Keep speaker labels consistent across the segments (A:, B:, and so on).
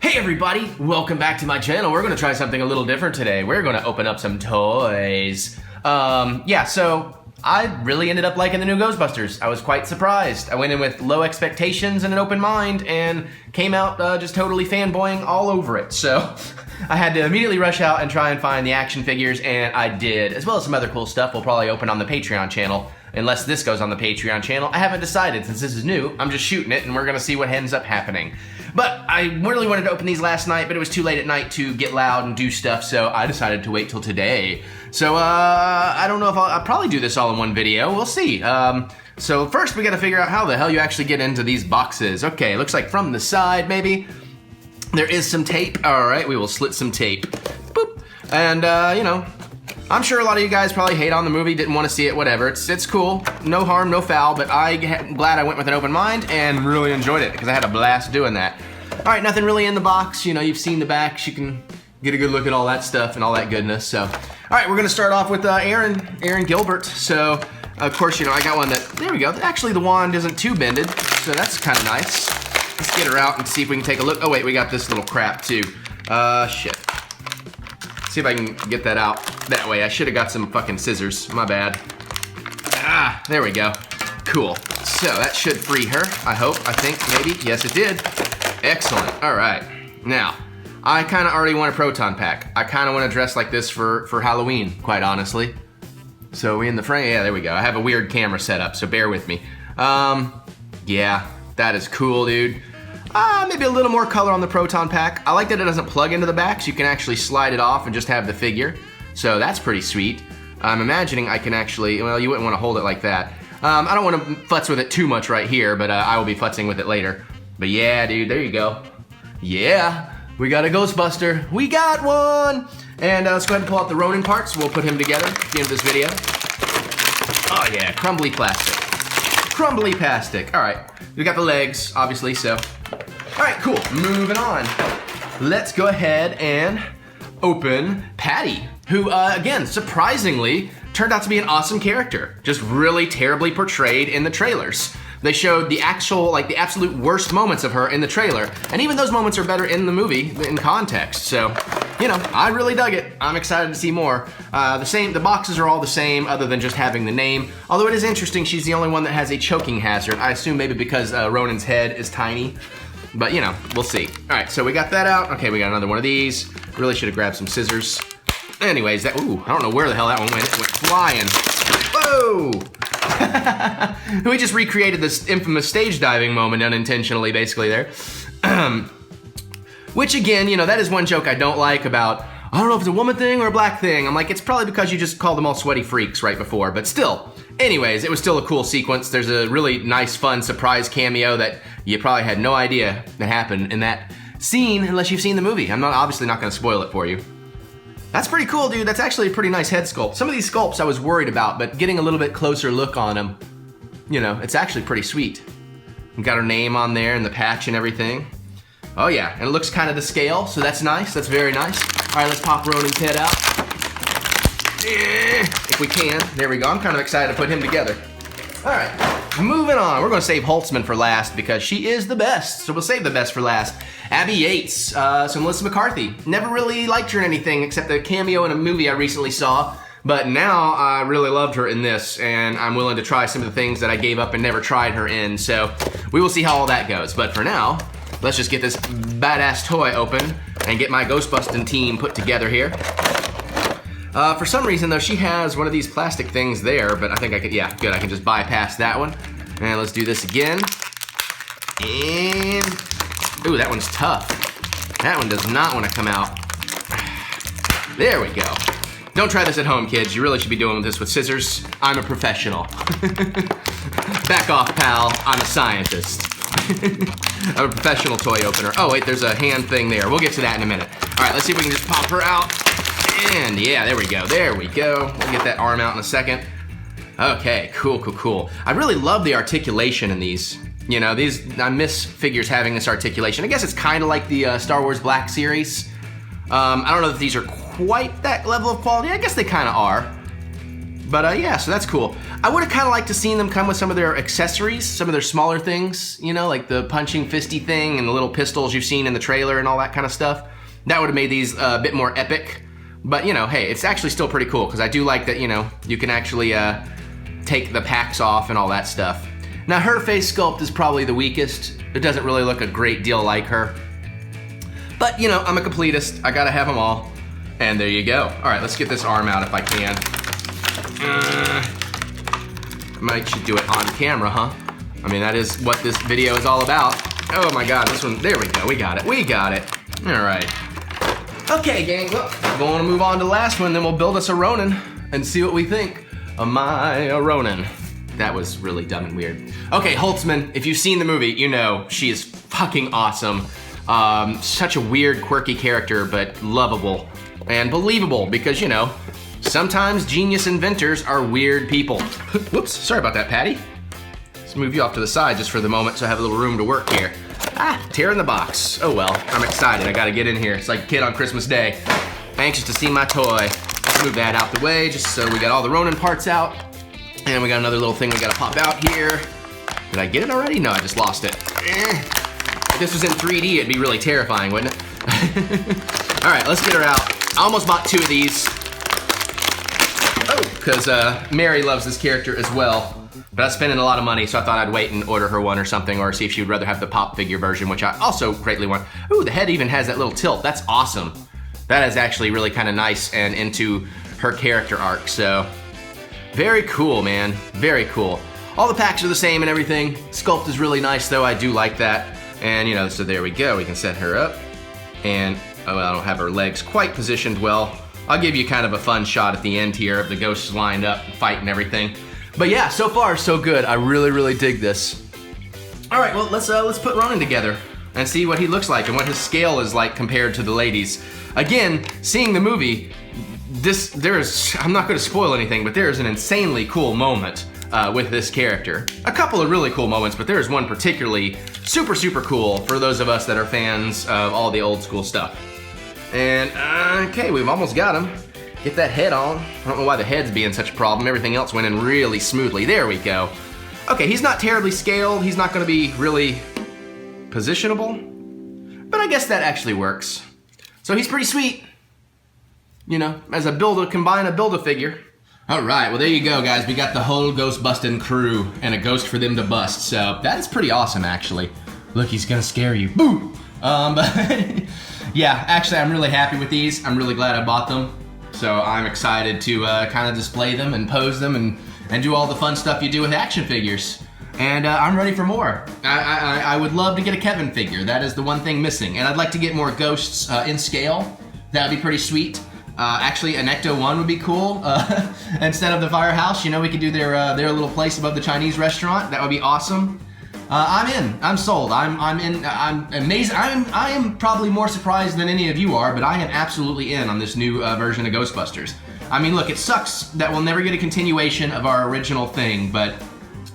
A: Hey everybody, welcome back to my channel. We're gonna try something a little different today. We're gonna open up some toys. So I really ended up liking the new Ghostbusters. I was quite surprised. I went in with low expectations and an open mind and came out just totally fanboying all over it. So I had to immediately rush out and try and find the action figures, and I did, as well as some other cool stuff we'll probably open on the Patreon channel. Unless this goes on the Patreon channel. I haven't decided since this is new. I'm just shooting it and we're gonna see what ends up happening. But I really wanted to open these last night, but it was too late at night to get loud and do stuff, so I decided to wait till today. So I don't know if I'll probably do this all in one video. We'll see. So first we gotta figure out how the hell you actually get into these boxes. Okay, looks like from the side maybe. There is some tape. All right, we will slit some tape. Boop. And you know, I'm sure a lot of you guys probably hate on the movie, didn't want to see it, whatever. It's cool, no harm, no foul, but I'm glad I went with an open mind and really enjoyed it because I had a blast doing that. All right, nothing really in the box. You know, you've seen the backs. You can get a good look at all that stuff and all that goodness. So, all right, we're gonna start off with Aaron Gilbert. So, of course, you know, I got one that, there we go. Actually, the wand isn't too bended, so that's kind of nice. Let's get her out and see if we can take a look. Oh wait, we got this little crap too. Shit. See if I can get that out that way. I should have got some fucking scissors. My bad. Ah, there we go. Cool. So that should free her, I hope, I think, maybe. Yes, it did. Excellent. All right. Now, I kind of already want a Proton Pack. I kind of want to dress like this for Halloween, quite honestly. So we in the frame? Yeah, there we go. I have a weird camera setup, so bear with me. Yeah, that is cool, dude. Maybe a little more color on the Proton Pack. I like that it doesn't plug into the back, so you can actually slide it off and just have the figure. So that's pretty sweet. I'm imagining I can actually, well, you wouldn't want to hold it like that. I don't want to futz with it too much right here, but I will be futzing with it later. But yeah, dude, there you go. Yeah, we got a Ghostbuster. We got one! And let's go ahead and pull out the Rowan parts. We'll put him together at the end of this video. Oh yeah, crumbly plastic. Crumbly plastic. All right, we got the legs, obviously, so. All right, cool, moving on. Let's go ahead and open Patty, who, again, surprisingly, turned out to be an awesome character. Just really terribly portrayed in the trailers. They showed the actual, like the absolute worst moments of her in the trailer, and even those moments are better in the movie in context. So, you know, I really dug it. I'm excited to see more. The boxes are all the same other than just having the name. Although it is interesting, she's the only one that has a choking hazard. I assume maybe because Ronan's head is tiny. But you know, we'll see. All right, so we got that out. Okay, we got another one of these. Really should have grabbed some scissors. Anyways, ooh, I don't know where the hell that one went. It went flying. Whoa! We just recreated this infamous stage diving moment unintentionally, basically there. Which again, you know, that is one joke I don't like about, I don't know if it's a woman thing or a black thing. I'm like, it's probably because you just called them all sweaty freaks right before, but still. Anyways, it was still a cool sequence. There's a really nice, fun surprise cameo that you probably had no idea that happened in that scene unless you've seen the movie. I'm obviously not gonna spoil it for you. That's pretty cool, dude. That's actually a pretty nice head sculpt. Some of these sculpts I was worried about, but getting a little bit closer look on them, you know, it's actually pretty sweet. We got her name on there and the patch and everything. Oh yeah, and it looks kind of to scale, so that's nice. That's very nice. All right, let's pop Ronan's head out. If we can. There we go. I'm kind of excited to put him together. All right, moving on. We're gonna save Holtzman for last because she is the best, so we'll save the best for last. Abbie Yates, so Melissa McCarthy. Never really liked her in anything except a cameo in a movie I recently saw, but now I really loved her in this, and I'm willing to try some of the things that I gave up and never tried her in, so we will see how all that goes. But for now, let's just get this badass toy open and get my Ghostbusting team put together here. For some reason though, she has one of these plastic things there, but I think I could, yeah, good, I can just bypass that one. And let's do this again. And, ooh, that one's tough. That one does not want to come out. There we go. Don't try this at home, kids. You really should be doing this with scissors. I'm a professional. Back off, pal. I'm a scientist. I'm a professional toy opener. Oh wait, there's a hand thing there. We'll get to that in a minute. All right, let's see if we can just pop her out. And yeah, there we go, there we go. We'll get that arm out in a second. Okay, cool, cool, cool. I really love the articulation in these. You know, I miss figures having this articulation. I guess it's kind of like the Star Wars Black series. I don't know if these are quite that level of quality. I guess they kind of are. But yeah, so that's cool. I would have kind of liked to seen them come with some of their accessories, some of their smaller things, you know, like the punching fisty thing and the little pistols you've seen in the trailer and all that kind of stuff. That would have made these a bit more epic. But, you know, hey, it's actually still pretty cool because I do like that, you know, you can actually take the packs off and all that stuff. Now, her face sculpt is probably the weakest. It doesn't really look a great deal like her. But, you know, I'm a completist. I gotta have them all. And there you go. All right, let's get this arm out if I can. I might should do it on camera, huh? I mean, that is what this video is all about. Oh my God, this one, there we go, we got it, we got it. All right. Okay, gang, well, we're going to move on to the last one, then we'll build us a Ronin and see what we think of my Ronin. That was really dumb and weird. Okay, Holtzman, if you've seen the movie, you know she is fucking awesome. Such a weird, quirky character, but lovable and believable because, you know, sometimes genius inventors are weird people. Whoops, sorry about that, Patty. Let's move you off to the side just for the moment so I have a little room to work here. Ah, tear in the box. Oh well, I'm excited. I gotta get in here. It's like a kid on Christmas Day. Anxious to see my toy. Let's move that out the way just so we got all the Ronin parts out. And we got another little thing we gotta pop out here. Did I get it already? No, I just lost it. If this was in 3D, it'd be really terrifying, wouldn't it? All right, let's get her out. I almost bought 2 of these. Oh, because Mary loves this character as well. But I was spending a lot of money, so I thought I'd wait and order her one or something, or see if she would rather have the pop figure version, which I also greatly want. Ooh, the head even has that little tilt. That's awesome. That is actually really kind of nice and into her character arc, so very cool, man. Very cool. All the packs are the same and everything. Sculpt is really nice, though. I do like that. And, you know, so there we go. We can set her up. And, oh, I don't have her legs quite positioned well. I'll give you kind of a fun shot at the end here of the ghosts lined up, fight and everything. But yeah, so far so good. I really, really dig this. All right, well, let's put Ronan together and see what he looks like and what his scale is like compared to the ladies. Again, seeing the movie, I'm not gonna spoil anything, but there is an insanely cool moment with this character. A couple of really cool moments, but there is one particularly super, super cool for those of us that are fans of all the old school stuff. And, okay, we've almost got him. Get that head on. I don't know why the head's being such a problem. Everything else went in really smoothly. There we go. Okay, he's not terribly scaled. He's not gonna be really positionable, but I guess that actually works. So he's pretty sweet, you know, as a combine a Build-A-Figure. All right, well there you go, guys. We got the whole ghost-busting crew and a ghost for them to bust. So that is pretty awesome, actually. Look, he's gonna scare you. Boo! Yeah, actually, I'm really happy with these. I'm really glad I bought them. So I'm excited to kind of display them and pose them and do all the fun stuff you do with action figures. And I'm ready for more. I would love to get a Kevin figure. That is the one thing missing. And I'd like to get more ghosts in scale. That would be pretty sweet. Actually, an Ecto-1 would be cool. Instead of the firehouse, you know, we could do their little place above the Chinese restaurant. That would be awesome. I'm in. I'm sold. I'm in. I'm amazed. I am probably more surprised than any of you are, but I am absolutely in on this new version of Ghostbusters. I mean, look, it sucks that we'll never get a continuation of our original thing, but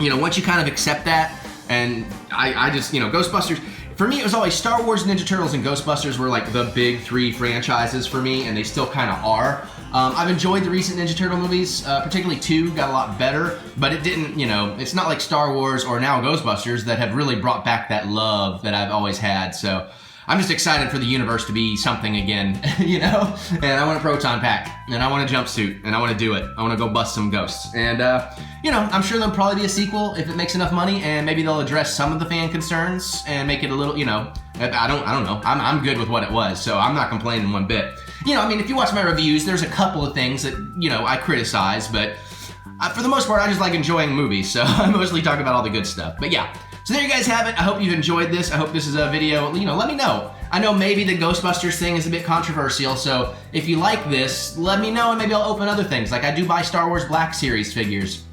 A: you know, once you kind of accept that, and I just, you know, Ghostbusters. For me, it was always Star Wars, Ninja Turtles, and Ghostbusters were like the big 3 franchises for me, and they still kind of are. I've enjoyed the recent Ninja Turtle movies, particularly 2 got a lot better, but it didn't, you know, it's not like Star Wars or now Ghostbusters that have really brought back that love that I've always had, so I'm just excited for the universe to be something again, you know? And I want a Proton Pack, and I want a jumpsuit, and I want to do it. I want to go bust some ghosts. And, you know, I'm sure there'll probably be a sequel if it makes enough money, and maybe they'll address some of the fan concerns and make it a little, you know, I don't know. I'm good with what it was, so I'm not complaining one bit. You know, I mean, if you watch my reviews, there's a couple of things that, you know, I criticize, but for the most part, I just like enjoying movies, so I mostly talk about all the good stuff. But yeah, so there you guys have it. I hope you've enjoyed this. I hope this is a video, you know, let me know. I know maybe the Ghostbusters thing is a bit controversial, so if you like this, let me know and maybe I'll open other things. Like I do buy Star Wars Black Series figures.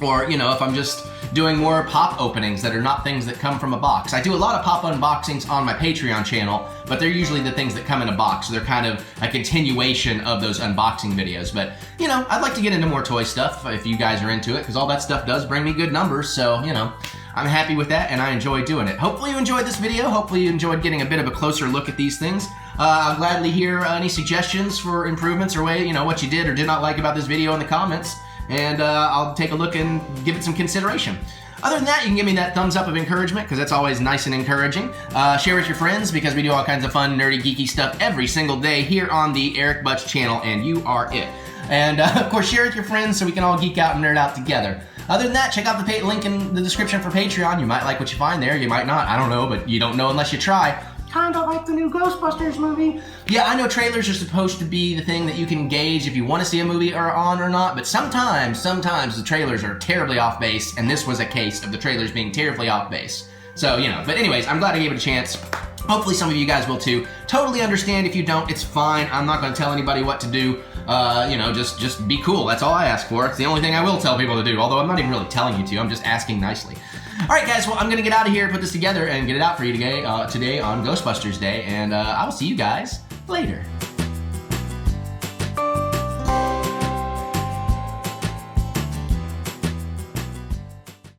A: Or, you know, if I'm just doing more pop openings that are not things that come from a box. I do a lot of pop unboxings on my Patreon channel, but they're usually the things that come in a box. So they're kind of a continuation of those unboxing videos. But, you know, I'd like to get into more toy stuff if you guys are into it, because all that stuff does bring me good numbers. So, you know, I'm happy with that and I enjoy doing it. Hopefully you enjoyed this video. Hopefully you enjoyed getting a bit of a closer look at these things. I'll gladly hear any suggestions for improvements or what you did or did not like about this video in the comments. and I'll take a look and give it some consideration. Other than that, you can give me that thumbs up of encouragement, because that's always nice and encouraging. Share with your friends, because we do all kinds of fun, nerdy, geeky stuff every single day here on the Eric Butts channel, and you are it. And of course, share with your friends so we can all geek out and nerd out together. Other than that, check out the link in the description for Patreon. You might like what you find there, you might not. I don't know, but you don't know unless you try. Kinda like the new Ghostbusters movie. Yeah, I know trailers are supposed to be the thing that you can gauge if you want to see a movie or not, but sometimes the trailers are terribly off base, and this was a case of the trailers being terribly off base. So, you know, but anyways, I'm glad I gave it a chance. Hopefully some of you guys will too. Totally understand if you don't, it's fine. I'm not gonna tell anybody what to do. You know, just be cool. That's all I ask for. It's the only thing I will tell people to do, although I'm not even really telling you to, I'm just asking nicely. Alright guys, well I'm gonna get out of here, put this together, and get it out for you today on Ghostbusters Day, and I will see you guys later.